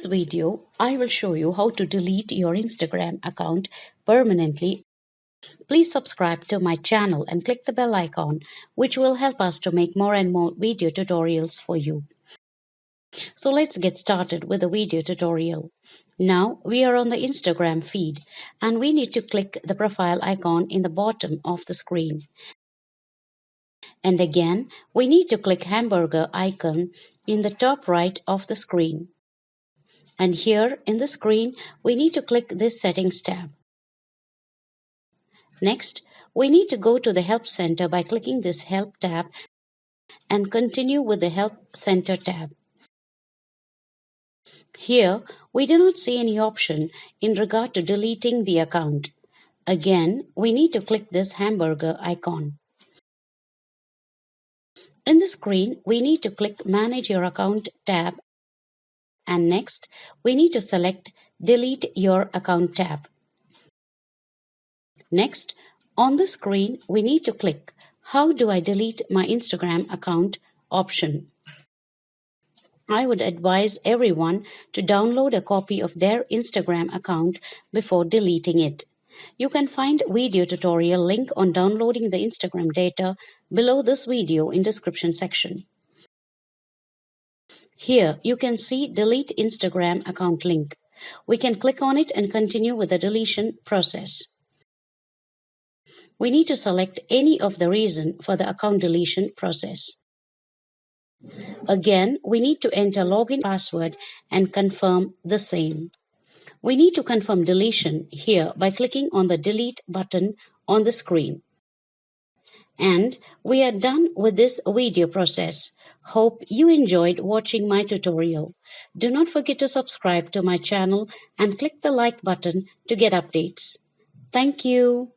video, I will show you how to delete your Instagram account permanently. Please subscribe to my channel and click the bell icon, which will help us to make more and more video tutorials for you. So let's get started with the video tutorial. Now we are on the Instagram feed and we need to click the profile icon in the bottom of the screen. And again, we need to click hamburger icon in the top right of the screen. And here in the screen, we need to click this settings tab. Next, we need to go to the Help Center by clicking this Help tab and continue with the Help Center tab. Here, we do not see any option in regard to deleting the account. Again, we need to click this hamburger icon. In the screen, we need to click Manage Your Account tab, and next, we need to select Delete Your Account tab. Next, on the screen, we need to click How do I delete my Instagram account option. I would advise everyone to download a copy of their Instagram account before deleting it. You can find video tutorial link on downloading the Instagram data below this video in description section. Here you can see Delete Instagram account link. We can click on it and continue with the deletion process. We need to select any of the reason for the account deletion process. Again, we need to enter login password and confirm the same. We need to confirm deletion here by clicking on the delete button on the screen. And we are done with this video process. Hope you enjoyed watching my tutorial. Do not forget to subscribe to my channel and click the like button to get updates. Thank you.